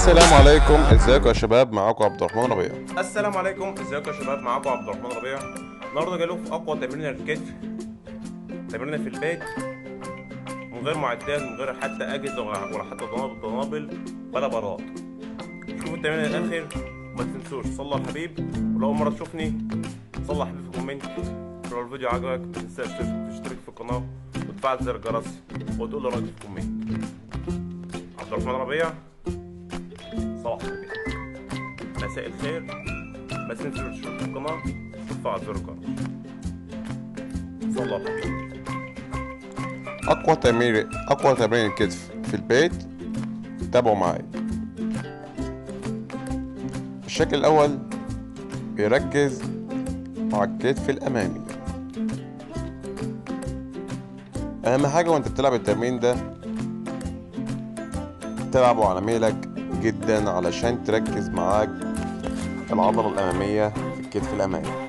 السلام عليكم، ازيكم يا شباب؟ معاكم عبد الرحمن ربيع. السلام عليكم، ازيكم يا شباب؟ معاكم عبد الرحمن ربيع. النهارده جاي لكم في اقوى تمرين الكتف، تمرين في البيت من غير معدات، من غير حتى اجهزه ولا حتى دنابل ولا براد. شوفوا التمرين للاخر، وما تنسوش صلوا على الحبيب. ولو اول مره تشوفني صلي على الحبيب في كومنت. لو الفيديو عجبك ما تنساش تشترك في القناه وتفعل زر الجرس وتقول لي رايك في كومنت. عبد الرحمن ربيع، صباح الخير، مساء الخير. ما تنسوش تشتركوا في القناه وتفعل زر الجرس. صلى على الحبيب. اقوى تمرين الكتف في البيت، تابعوا معايا. الشكل الاول بيركز على الكتف الامامي. اهم حاجه وانت بتلعب التمرين ده تلعبه على ميلك جدا علشان تركز معاك العضله الاماميه في الكتف الامامي.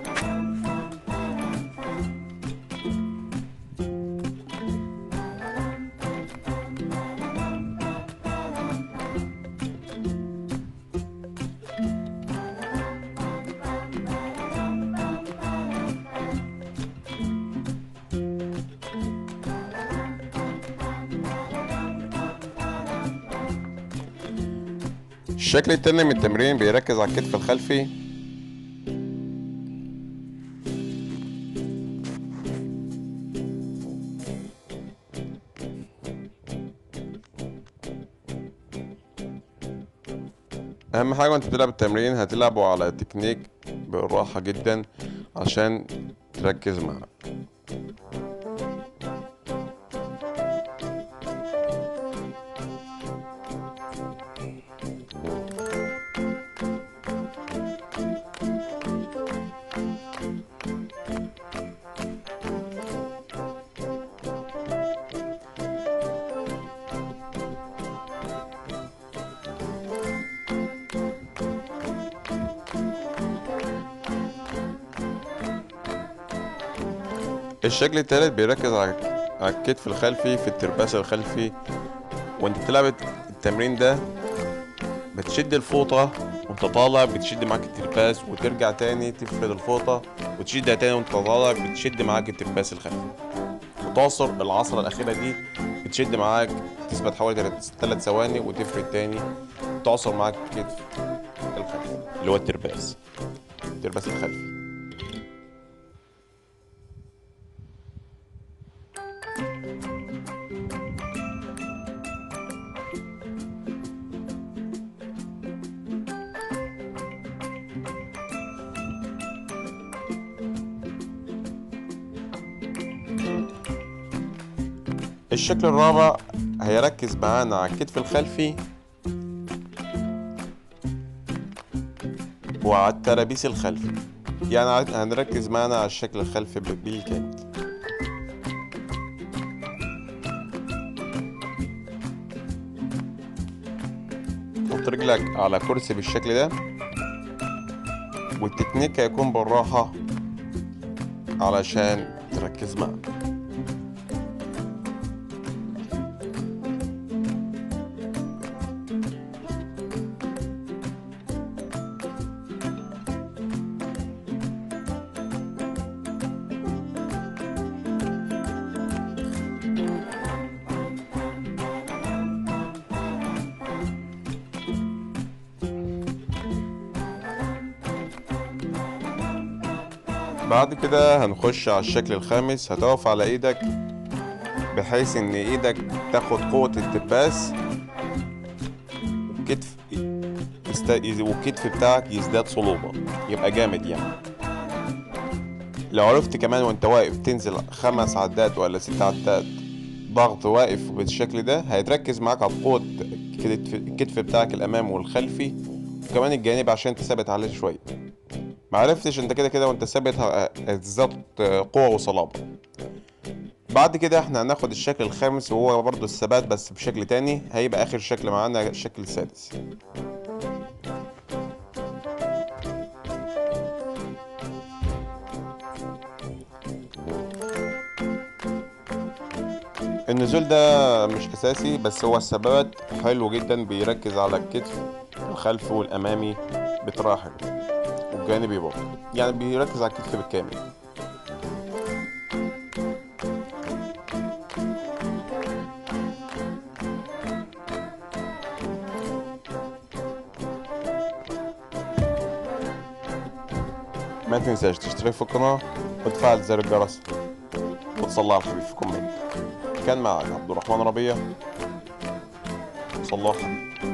الشكل التاني من التمرين بيركز على الكتف الخلفي. اهم حاجه وانت بتلعب التمرين هتلعبه على تكنيك بالراحه جدا عشان تركز معاه. الشكل التالت بيركز على الكتف الخلفي في الترباس الخلفي. وانت بتلعب التمرين ده بتشد الفوطة وانت طالع، بتشد معاك الترباس وترجع تاني تفرد الفوطة وتشدها تاني وانت طالع، بتشد معاك الترباس الخلفي وتعصر العصرة الأخيرة دي، بتشد معاك، تثبت حوالي 3 ثواني وتفرد تاني، تعصر معاك الكتف الخلفي اللي هو الترباس الخلفي. الشكل الرابع هيركز معانا على الكتف الخلفي وعلى الترابيس الخلفي، يعني هنركز معانا على الشكل الخلفي بالكامل. حط رجلك على كرسي بالشكل ده، والتكنيك هيكون بالراحة علشان تركز معاه. بعد كده هنخش على الشكل الخامس. هتقف على ايدك بحيث ان ايدك تاخد قوة التباس والكتف بتاعك يزداد صلوبة، يبقى جامد يعني. لو عرفت كمان وانت واقف تنزل 5 عدات ولا 6 عدات ضغط واقف بالشكل ده، هيتركز معاك على قوة الكتف بتاعك الامامي والخلفي وكمان الجانب عشان تثبت عليه شوية. معرفتش انت كده كده وانت ثابت هتزداد قوة وصلابة. بعد كده احنا هناخد الشكل الخامس وهو برضو الثبات بس بشكل تاني، هيبقى اخر شكل معانا الشكل السادس. النزول ده مش اساسي بس هو الثبات حلو جدا، بيركز على الكتف والخلفي والأمامي بتراحل، والجانبي برضه، يعني بيركز على الكتف بالكامل. ما تنساش تشترك في القناة وتفعل زر الجرس وتصلي على الحبيب في كومنت. كان معك عبد الرحمن ربيع. صلوا على الحبيب.